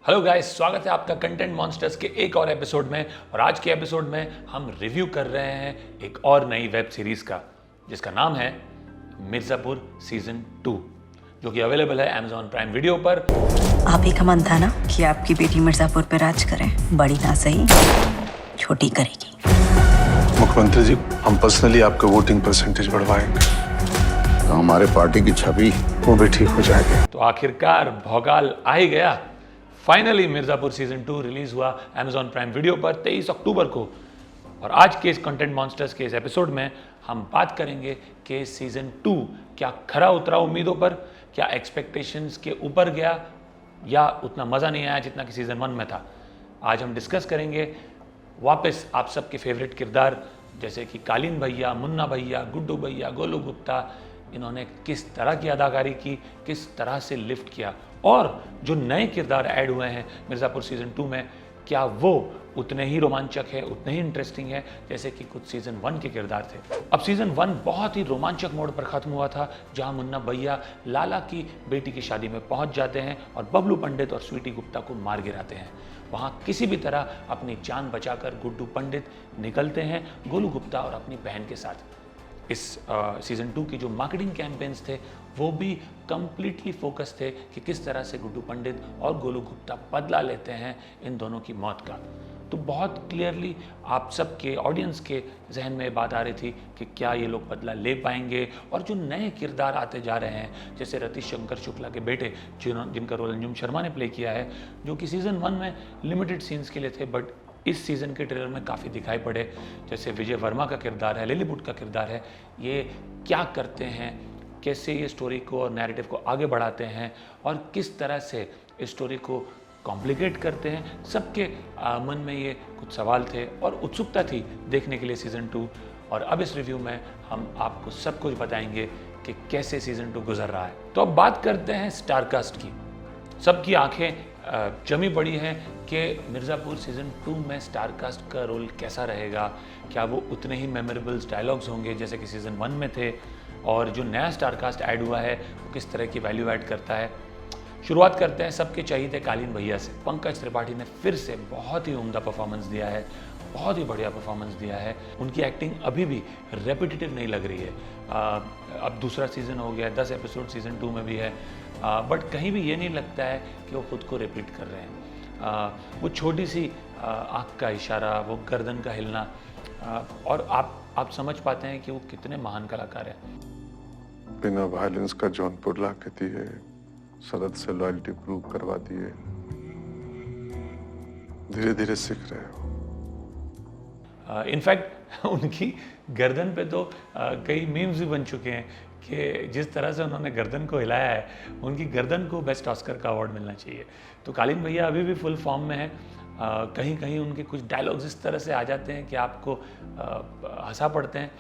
Hello guys, स्वागत है आपका कंटेंट मॉन्स्टर्स के एक और एपिसोड में। और आज के एपिसोड में हम रिव्यू कर रहे हैं एक और नई वेब सीरीज का, जिसका नाम है मिर्जापुर सीजन 2, जो कि अवेलेबल है Amazon प्राइम वीडियो पर। आप ही का मन था ना कि आपकी बेटी मिर्जापुर पे राज करे। बड़ी ना सही, छोटी करेगी। मुख्यमंत्री जी, हम पर्सनली आपके वोटिंग परसेंटेज बढ़वाएंगे तो हमारे पार्टी की छवि वो भी ठीक हो जाएगी। तो आखिरकार भौकाल आ ही गया। फाइनली मिर्जापुर सीजन 2 रिलीज हुआ Amazon प्राइम वीडियो पर 23 अक्टूबर को। और आज के इस कंटेंट मॉन्स्टर्स के इस एपिसोड में हम बात करेंगे कि सीजन 2 क्या खरा उतरा उम्मीदों पर, क्या एक्सपेक्टेशंस के ऊपर गया या उतना मज़ा नहीं आया जितना कि सीजन 1 में था। आज हम डिस्कस करेंगे वापस आप सबके फेवरेट किरदार जैसे कि कालीन भैया, मुन्ना भैया, गुड्डू भैया, गोलू गुप्ता, इन्होंने किस तरह की अदाकारी की, किस तरह से लिफ्ट किया, और जो नए किरदार ऐड हुए हैं मिर्ज़ापुर सीज़न 2 में, क्या वो उतने ही रोमांचक है, उतने ही इंटरेस्टिंग है जैसे कि कुछ सीज़न 1 के किरदार थे। अब सीज़न 1 बहुत ही रोमांचक मोड पर ख़त्म हुआ था, जहां मुन्ना भैया लाला की बेटी की शादी में पहुंच जाते हैं और बबलू पंडित और स्वीटी गुप्ता को मार गिराते हैं। वहां किसी भी तरह अपनी जान बचाकर गुड्डू पंडित निकलते हैं गोलू गुप्ता और अपनी बहन के साथ। इस सीज़न 2 की जो मार्केटिंग कैंपेन्स थे वो भी कंप्लीटली फोकस थे कि किस तरह से गुड्डू पंडित और गोलू गुप्ता बदला लेते हैं इन दोनों की मौत का। तो बहुत क्लियरली आप सबके ऑडियंस के जहन में बात आ रही थी कि क्या ये लोग बदला ले पाएंगे। और जो नए किरदार आते जा रहे हैं जैसे रतीश शंकर शुक्ला के बेटे जिनका रोल अंजुम शर्मा ने प्ले किया है, जो कि सीज़न 1 में लिमिटेड सीन्स के लिए थे बट इस सीज़न के ट्रेलर में काफ़ी दिखाई पड़े, जैसे विजय वर्मा का किरदार है, लिलीपुट का किरदार है। ये क्या करते हैं, कैसे ये स्टोरी को और नैरेटिव को आगे बढ़ाते हैं और किस तरह से इस स्टोरी को कॉम्प्लिकेट करते हैं, सबके मन में ये कुछ सवाल थे और उत्सुकता थी देखने के लिए सीज़न 2। और अब इस रिव्यू में हम आपको सब कुछ बताएंगे कि कैसे सीज़न 2 गुजर रहा है। तो अब बात करते हैं स्टारकास्ट की। सबकी आंखें जमी पड़ी हैं कि मिर्ज़ापुर सीज़न 2 में स्टारकास्ट का रोल कैसा रहेगा, क्या वो उतने ही मेमोरेबल्स डायलॉग्स होंगे जैसे कि सीज़न 1 में थे, और जो नया स्टारकास्ट ऐड हुआ है वो किस तरह की वैल्यू ऐड करता है। शुरुआत करते हैं सबके चाहिए कालीन भैया से। पंकज त्रिपाठी ने फिर से बहुत ही उम्दा परफॉर्मेंस दिया है, बहुत ही बढ़िया परफॉर्मेंस दिया है। उनकी एक्टिंग अभी भी रेपिटेटिव नहीं लग रही है। अब दूसरा सीज़न हो गया, 10 एपिसोड सीज़न 2 में भी है, बट कहीं भी ये नहीं लगता है कि वो खुद को रिपीट कर रहे हैं। वो छोटी सी आँख का इशारा, वो गर्दन का हिलना, और आप समझ पाते हैं कि वो कितने महान कलाकार हैं। बिना वायलेंस का जौनपुर ला कहती है, सरहद से लॉयल्टी प्रूव करवाती है। धीरे धीरे सीख रहे हो। इनफैक्ट उनकी गर्दन पे तो कई मीम्स भी बन चुके हैं कि जिस तरह से उन्होंने गर्दन को हिलाया है, उनकी गर्दन को बेस्ट ऑस्कर का अवार्ड मिलना चाहिए। तो कालीन भैया अभी भी फुल फॉर्म में है। कहीं कहीं उनके कुछ डायलॉग्स इस तरह से आ जाते हैं कि आपको हंसा पड़ते हैं।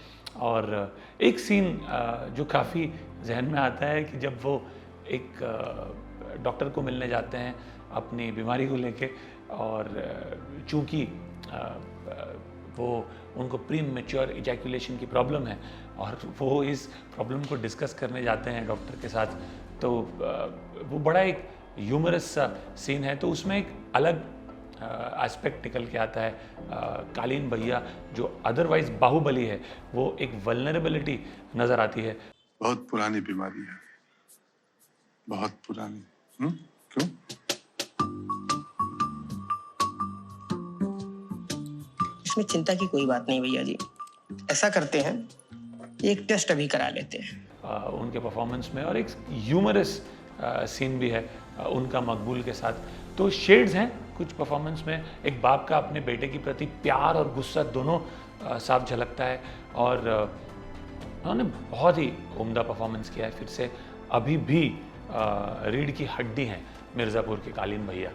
और एक सीन जो काफ़ी जहन में आता है कि जब वो एक डॉक्टर को मिलने जाते हैं अपनी बीमारी को लेके, और चूँकि वो उनको प्री मैच्योर इजैकुलेशन की प्रॉब्लम है और वो इस प्रॉब्लम को डिस्कस करने जाते हैं डॉक्टर के साथ, तो वो बड़ा एक ह्यूमरस सा सीन है। तो उसमें एक अलग एस्पेक्ट निकल के आता है। कालीन भैया जो अदरवाइज बाहुबली है, वो एक वल्नरेबिलिटी नज़र आती है। बहुत पुरानी बीमारी है, बहुत पुरानी। क्यों? इसमें चिंता की कोई बात नहीं भैया जी। ऐसा करते हैं, एक टेस्ट अभी करा लेते हैं। उनके परफॉर्मेंस में, और एक ह्यूमरस सीन भी है उनका मकबूल के साथ। तो शेड्स हैं कुछ परफॉर्मेंस में। एक बाप का अपने बेटे के प्रति प्यार और गुस्सा दोनों साफ झलकता है, और उन्होंने बहुत ही उम्दा परफॉर्मेंस किया है। फिर से अभी भी रीढ़ की हड्डी हैं मिर्ज़ापुर के कालीन भैया।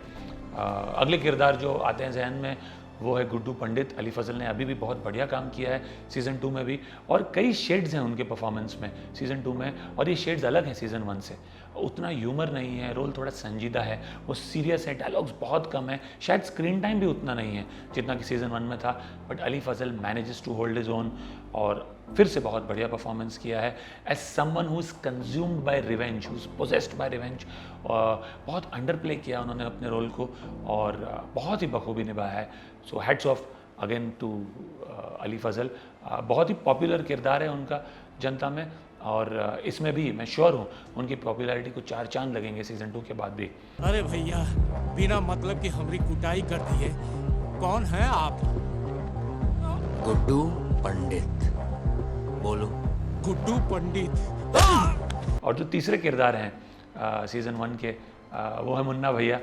अगले किरदार जो आते हैं जहन में वो है गुड्डू पंडित। अली फजल ने अभी भी बहुत बढ़िया काम किया है सीज़न 2 में भी, और कई शेड्स हैं उनके परफॉर्मेंस में सीज़न 2 में, और ये शेड्स अलग हैं सीज़न 1 से। उतना ह्यूमर नहीं है, रोल थोड़ा संजीदा है, वो सीरियस है, डायलॉग्स बहुत कम है, शायद स्क्रीन टाइम भी उतना नहीं है जितना कि सीज़न 1 में था। But Ali Fazal manages to hold his own, और फिर से बहुत बढ़िया परफॉर्मेंस किया है as someone who is consumed by revenge, who is possessed by revenge. बहुत अंडर प्ले किया उन्होंने अपने रोल को और बहुत ही बखूबी निभाया है। So hats off again to Ali Fazal. बहुत ही पॉपुलर किरदार है उनका जनता में और इसमें भी मैं श्योर हूँ उनकी पॉपुलैरिटी को 4 चांद लगेंगे सीजन 2 के बाद भी। अरे भैया, बिना मतलब की हमरी कुटाई कर दी है। कौन है आप? गुड्डू पंडित। बोलो। गुड्डू पंडित। और जो तीसरे किरदार हैं सीजन 1 के वो है Munna Bhaiya,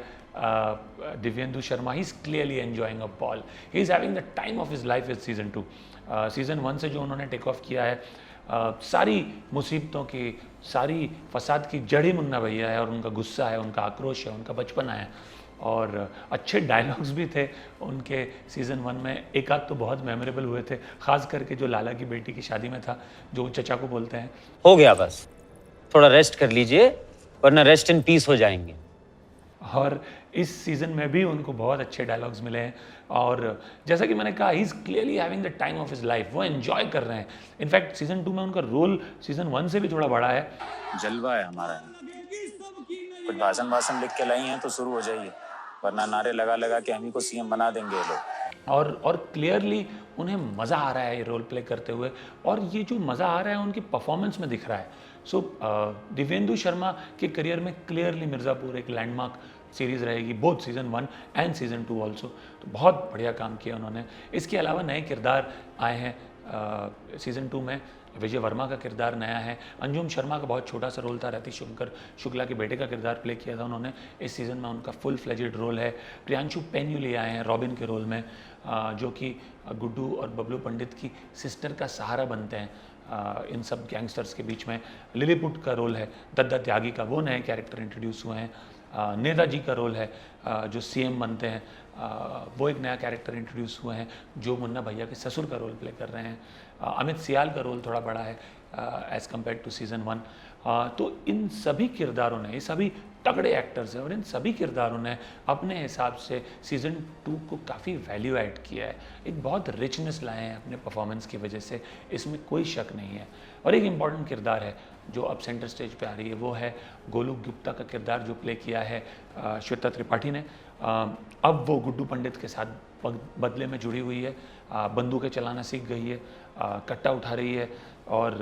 Divyendu Sharma. He is clearly enjoying a ball, he is having the time of his life with season 2। Season 1 से जो उन्होंने टेक ऑफ किया है, सारी मुसीबतों की, सारी फसाद की जड़ ही मुन्ना भैया है और उनका गुस्सा है, उनका आक्रोश है, उनका बचपना है। और अच्छे डायलॉग्स भी थे उनके सीज़न 1 में, एक आध तो बहुत मेमोरेबल हुए थे, ख़ास करके जो लाला की बेटी की शादी में था, जो चचा को बोलते हैं, हो गया बस, थोड़ा रेस्ट कर लीजिए वरना रेस्ट इन पीस हो जाएंगे। और इस सीज़न में भी उनको बहुत अच्छे डायलॉग्स मिले हैं और जैसा कि मैंने कहा, he is clearly having the time of his life, वो एंजॉय कर रहे हैं। इनफैक्ट सीज़न 2 में उनका रोल सीज़न 1 से भी थोड़ा बड़ा है। जलवा है हमारा, कुछ भाषण लिख के लाई हैं तो शुरू हो जाइए, वरना नारे लगा लगा के हम ही को सीएम बना देंगे ये लोग। और क्लियरली उन्हें मज़ा आ रहा है ये रोल प्ले करते हुए और ये जो मज़ा आ रहा है उनकी परफॉर्मेंस में दिख रहा है। सो दिव्येंदु शर्मा के करियर में क्लियरली मिर्ज़ापुर एक लैंडमार्क सीरीज़ रहेगी, both season 1 and season 2 also. तो बहुत बढ़िया काम किया उन्होंने। इसके अलावा नए किरदार आए हैं सीज़न 2 में। विजय वर्मा का किरदार नया है, अंजुम शर्मा का बहुत छोटा सा रोल था, रति शुक्ला के बेटे का किरदार प्ले किया था उन्होंने। इस सीज़न में उनका फुल फ्लेजेड रोल है। प्रियांशु पेन्युली आए हैं रॉबिन के रोल में, जो कि गुड्डू और बबलू पंडित की सिस्टर का सहारा बनते हैं इन सब गैंगस्टर्स के बीच में। लिलीपुट का रोल है दद्दा त्यागी का, वो नए कैरेक्टर इंट्रोड्यूस हुए हैं। नेताजी का रोल है जो सीएम बनते हैं, वो एक नया कैरेक्टर इंट्रोड्यूस हुए हैं जो मुन्ना भैया के ससुर का रोल प्ले कर रहे हैं। अमित सियाल का रोल थोड़ा बड़ा है एज़ कम्पेयर टू सीज़न 1। तो इन सभी किरदारों ने, ये सभी तगड़े एक्टर्स हैं और इन सभी किरदारों ने अपने हिसाब से सीज़न 2 को काफ़ी वैल्यू ऐड किया है। एक बहुत रिचनेस लाए हैं अपने परफॉर्मेंस की वजह से, इसमें कोई शक नहीं है। और एक इम्पॉर्टेंट किरदार है जो अब सेंटर स्टेज पे आ रही है, वो है गोलू गुप्ता का किरदार जो प्ले किया है श्वेता त्रिपाठी ने। अब वो गुड्डू पंडित के साथ बदले में जुड़ी हुई है, बंदूकें चलाना सीख गई है, कट्टा उठा रही है और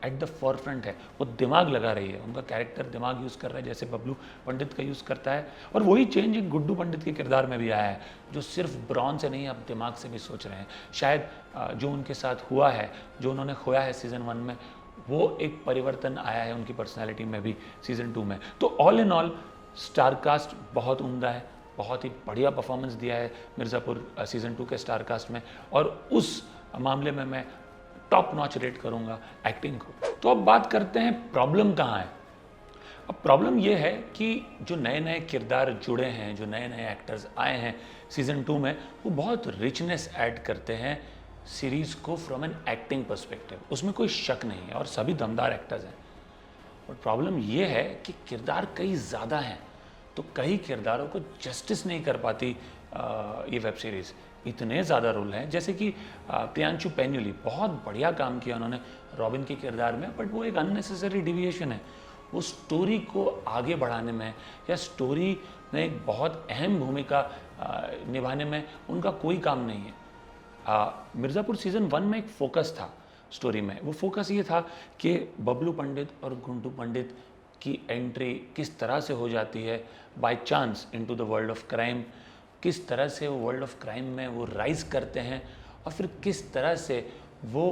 एट द फॉरफ्रंट है, वो दिमाग लगा रही है। उनका कैरेक्टर दिमाग यूज़ कर रहा है जैसे बबलू पंडित का यूज़ करता है। और वही चेंज एक गुड्डू पंडित के किरदार में भी आया है, जो सिर्फ ब्रॉन से नहीं, अब दिमाग से भी सोच रहे हैं। शायद जो उनके साथ हुआ है, जो उन्होंने खोया है सीज़न 1 में, वो एक परिवर्तन आया है उनकी पर्सनैलिटी में भी सीज़न 2 में। तो ऑल इन ऑल स्टारकास्ट बहुत उम्दा है, बहुत ही बढ़िया परफॉर्मेंस दिया है मिर्ज़ापुर सीज़न 2 के स्टारकास्ट में। और उस मामले में मैं टॉप नॉच रेट करूंगा एक्टिंग को। तो अब बात करते हैं प्रॉब्लम कहाँ है। अब प्रॉब्लम ये है कि जो नए नए किरदार जुड़े हैं, जो नए नए एक्टर्स आए हैं सीज़न 2 में, वो बहुत रिचनेस ऐड करते हैं सीरीज़ को फ्रॉम एन एक्टिंग पर्सपेक्टिव, उसमें कोई शक नहीं है और सभी दमदार एक्टर्स हैं। और प्रॉब्लम ये है कि किरदार कई ज़्यादा हैं, तो कई किरदारों को जस्टिस नहीं कर पाती ये वेब सीरीज़। इतने ज़्यादा रोल हैं, जैसे कि प्रियांशु पेन्युली, बहुत बढ़िया काम किया उन्होंने रॉबिन के किरदार में, बट वो एक अननेसेसरी डिविएशन है। वो स्टोरी को आगे बढ़ाने में या स्टोरी में एक बहुत अहम भूमिका निभाने में उनका कोई काम नहीं है। मिर्ज़ापुर सीज़न 1 में एक फोकस था स्टोरी में, वो फोकस ये था कि बबलू पंडित और गुड्डू पंडित की एंट्री किस तरह से हो जाती है by chance into the world of crime, किस तरह से वो वर्ल्ड ऑफ क्राइम में वो राइज करते हैं और फिर किस तरह से वो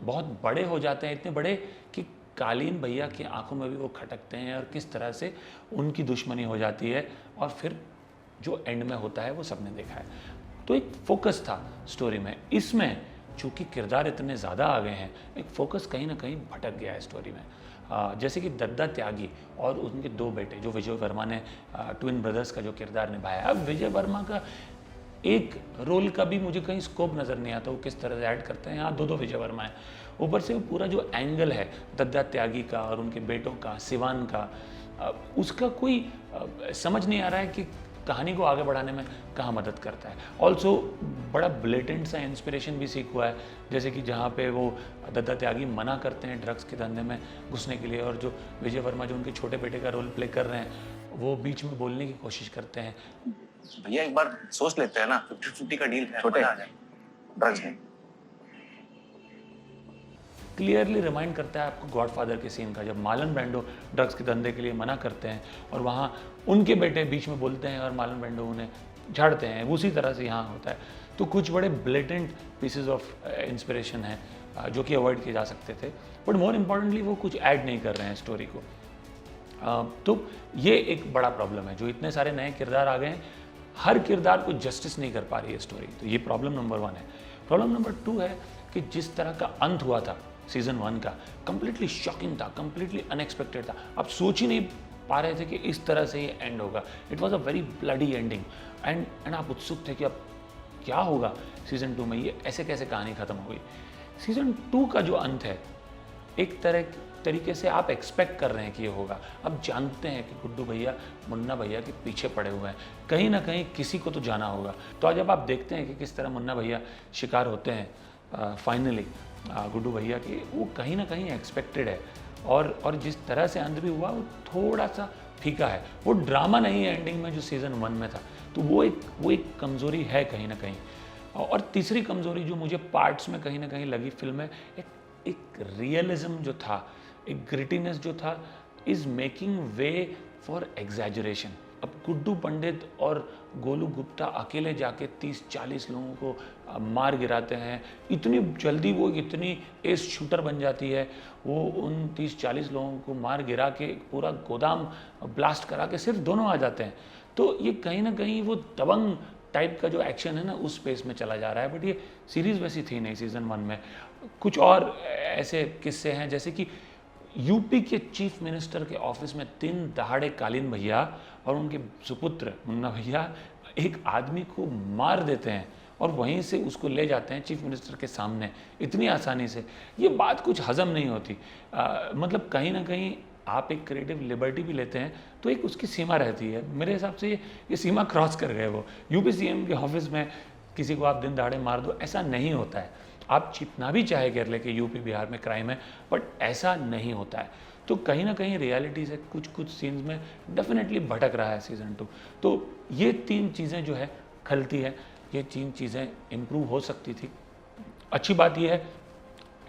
बहुत बड़े हो जाते हैं, इतने बड़े कि कालीन भैया की आंखों में भी वो खटकते हैं, और किस तरह से उनकी दुश्मनी हो जाती है और फिर जो एंड में होता है वो सबने देखा है। तो एक फोकस था स्टोरी में। इसमें चूँकि किरदार इतने ज़्यादा आ गए हैं, एक फोकस कहीं ना कहीं भटक गया है स्टोरी में। जैसे कि दद्दा त्यागी और उनके 2 बेटे जो विजय वर्मा ने ट्विन ब्रदर्स का जो किरदार निभाया, अब विजय वर्मा का एक रोल का भी मुझे कहीं स्कोप नज़र नहीं आता, वो किस तरह से ऐड करते हैं। यहाँ 2 विजय वर्मा है, ऊपर से वो पूरा जो एंगल है दद्दा त्यागी का और उनके बेटों का, सिवान का, उसका कोई समझ नहीं आ रहा है कि कहानी को आगे बढ़ाने में कहाँ मदद करता है। ऑल्सो बड़ा ब्लेटेंट सा इंस्पिरेशन भी सीख हुआ है, जैसे कि जहाँ पे वो दत्ता त्यागी मना करते हैं ड्रग्स के धंधे में घुसने के लिए, और जो विजय वर्मा जो उनके छोटे बेटे का रोल प्ले कर रहे हैं वो बीच में बोलने की कोशिश करते हैं। भैया एक बार सोच लेते हैं ना, 50-50 का डील है, छोटे मजा आ जाए। ड्रग्स नहीं। क्लियरली रिमाइंड करता है आपको गॉडफादर के सीन का, जब मार्लन ब्रैंडो ड्रग्स के धंधे के लिए मना करते हैं और वहाँ उनके बेटे बीच में बोलते हैं और मार्लन ब्रैंडो उन्हें झाड़ते हैं, उसी तरह से यहाँ होता है। तो कुछ बड़े ब्लेटेंट पीसेस ऑफ इंस्पिरेशन हैं जो कि अवॉइड किए जा सकते थे, बट मोर इम्पॉर्टेंटली वो कुछ ऐड नहीं कर रहे हैं स्टोरी को। तो ये एक बड़ा प्रॉब्लम है, जो इतने सारे नए किरदार आ गए हैं, हर किरदार को जस्टिस नहीं कर पा रही है स्टोरी। तो ये प्रॉब्लम नंबर 1 है। प्रॉब्लम नंबर 2 है कि जिस तरह का अंत हुआ था सीजन 1 का, कंप्लीटली शॉकिंग था, कंप्लीटली अनएक्सपेक्टेड था। आप सोच ही नहीं पा रहे थे कि इस तरह से ये एंड होगा। It was a very bloody ending and आप उत्सुक थे कि अब क्या होगा सीजन 2 में, ये ऐसे कैसे कहानी खत्म हो गई। सीजन 2 का जो अंत है, एक तरीके से आप एक्सपेक्ट कर रहे हैं कि ये होगा। अब जानते हैं कि गुड्डू भैया मुन्ना भैया के पीछे पड़े हुए हैं, कहीं ना कहीं किसी को तो जाना होगा। तो आज जब आप देखते हैं कि किस तरह मुन्ना भैया शिकार होते हैं फाइनली गुड्डू भैया की, वो कहीं ना कहीं एक्सपेक्टेड है। और जिस तरह से अंत भी हुआ वो थोड़ा सा फीका है, वो ड्रामा नहीं है एंडिंग में जो सीज़न 1 में था। तो वो एक कमज़ोरी है कहीं ना कहीं। और तीसरी कमज़ोरी जो मुझे पार्ट्स में कहीं ना कहीं लगी फिल्म में, एक रियलिज्म जो था, एक ग्रिटीनेस जो था, is making way for exaggeration. अब गुड्डू पंडित और गोलू गुप्ता अकेले जाके 30-40 लोगों को मार गिराते हैं, इतनी जल्दी वो इतनी एस शूटर बन जाती है, वो उन 30-40 लोगों को मार गिरा के पूरा गोदाम ब्लास्ट करा के सिर्फ दोनों आ जाते हैं। तो ये कहीं ना कहीं वो दबंग टाइप का जो एक्शन है ना, उस स्पेस में चला जा रहा है। बट ये सीरीज़ वैसी थी नहीं सीज़न 1 में। कुछ और ऐसे किस्से हैं, जैसे कि यूपी के चीफ मिनिस्टर के ऑफिस में 3 दहाड़े कालीन भैया और उनके सुपुत्र मुन्ना भैया एक आदमी को मार देते हैं और वहीं से उसको ले जाते हैं चीफ मिनिस्टर के सामने इतनी आसानी से। ये बात कुछ हजम नहीं होती। मतलब कहीं ना कहीं आप एक क्रिएटिव लिबर्टी भी लेते हैं तो एक उसकी सीमा रहती है। मेरे हिसाब से ये सीमा क्रॉस कर गए। वो यूपी सीएम के ऑफिस में किसी को आप दिन दहाड़े मार दो, ऐसा नहीं होता है। आप जितना भी चाहे कर ले कि यूपी बिहार में क्राइम है, बट ऐसा नहीं होता है। तो कहीं ना कहीं रियलिटी से कुछ सीन्स में डेफिनेटली भटक रहा है सीज़न 2। तो ये 3 चीज़ें जो है खलती है, ये 3 चीज़ें इम्प्रूव हो सकती थी। अच्छी बात यह है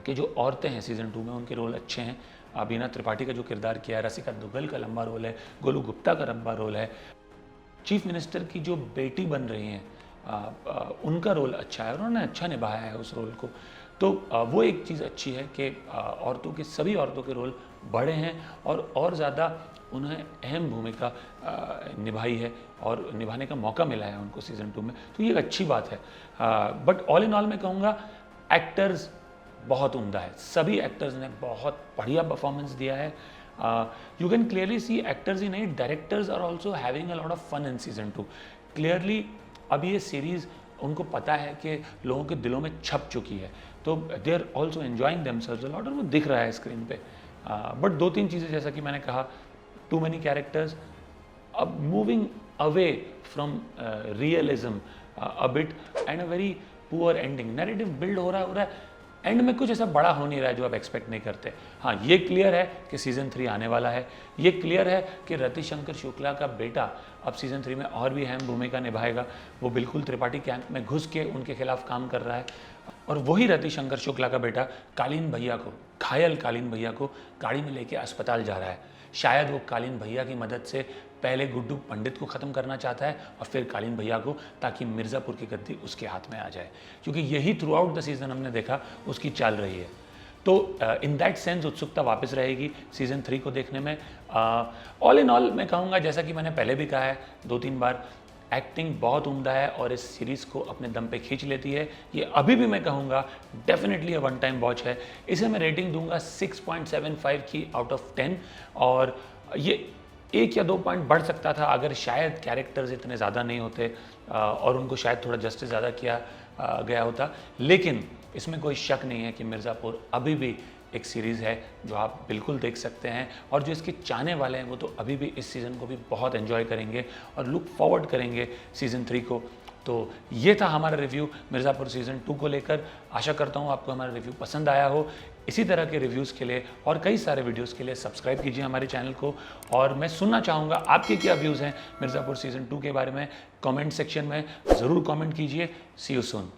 कि जो औरतें हैं सीज़न 2 में, उनके रोल अच्छे हैं। बीना त्रिपाठी का जो किरदार किया है, रसिका दुग्गल का लंबा रोल है, गोलू गुप्ता का लंबा रोल है, चीफ मिनिस्टर की जो बेटी बन रही हैं उनका रोल अच्छा है, उन्होंने अच्छा निभाया है उस रोल को। तो वो एक चीज़ अच्छी है कि औरतों के सभी औरतों के रोल बड़े हैं और ज़्यादा उन्हें अहम भूमिका निभाई है और निभाने का मौका मिला है उनको सीज़न 2 में। तो ये एक अच्छी बात है। बट ऑल इन ऑल मैं कहूँगा एक्टर्स बहुत उम्दा है। सभी एक्टर्स ने बहुत बढ़िया परफॉर्मेंस दिया है। You can clearly see actors ही नहीं, directors are also having a lot of fun in season 2। Clearly अब ये सीरीज़ उनको पता है कि लोगों के दिलों में छप चुकी है, तो they are also enjoying themselves a lot, और वो दिख रहा है स्क्रीन पे। बट 2-3 चीज़ें जैसा कि मैंने कहा, टू मैनी कैरेक्टर्स, अब moving away from realism a bit and a very poor ending. Narrative build हो रहा है, एंड में कुछ ऐसा बड़ा हो नहीं रहा है जो आप एक्सपेक्ट नहीं करते। हाँ, ये क्लियर है कि सीज़न 3 आने वाला है। ये क्लियर है कि रतिशंकर शुक्ला का बेटा अब सीज़न 3 में और भी अहम भूमिका निभाएगा। वो बिल्कुल त्रिपाठी कैंप में घुस के उनके खिलाफ काम कर रहा है, और वही रतिशंकर शुक्ला का बेटा कालीन भैया को, घायल कालीन भैया को गाड़ी में लेके अस्पताल जा रहा है। शायद वो कालीन भैया की मदद से पहले गुड्डू पंडित को ख़त्म करना चाहता है और फिर कालीन भैया को, ताकि मिर्ज़ापुर की गद्दी उसके हाथ में आ जाए, क्योंकि यही थ्रू आउट द सीज़न हमने देखा उसकी चाल रही है। तो इन दैट सेंस उत्सुकता वापस रहेगी सीज़न 3 को देखने में। ऑल इन ऑल मैं कहूँगा, जैसा कि मैंने पहले भी कहा है 2-3 बार, एक्टिंग बहुत उम्दा है और इस सीरीज़ को अपने दम पे खींच लेती है। ये अभी भी मैं कहूँगा definitely a one time watch है। इसे मैं रेटिंग दूंगा 6.75 की आउट ऑफ 10, और ये 1 या 2 पॉइंट बढ़ सकता था अगर शायद कैरेक्टर्स इतने ज़्यादा नहीं होते और उनको शायद थोड़ा जस्टिस ज़्यादा किया गया होता। लेकिन इसमें कोई शक नहीं है कि मिर्ज़ापुर अभी भी एक सीरीज़ है जो आप बिल्कुल देख सकते हैं, और जो इसके चाहने वाले हैं वो तो अभी भी इस सीज़न को भी बहुत एंजॉय करेंगे और लुक फॉरवर्ड करेंगे सीज़न 3 को। तो ये था हमारा रिव्यू मिर्ज़ापुर सीज़न 2 को लेकर। आशा करता हूँ आपको हमारा रिव्यू पसंद आया हो। इसी तरह के रिव्यूज़ के लिए और कई सारे वीडियोज़ के लिए सब्सक्राइब कीजिए हमारे चैनल को, और मैं सुनना चाहूँगा आपके क्या व्यूज़ हैं मिर्ज़ापुर सीज़न 2 के बारे में। कमेंट सेक्शन में ज़रूर कमेंट कीजिए। सी यू सून।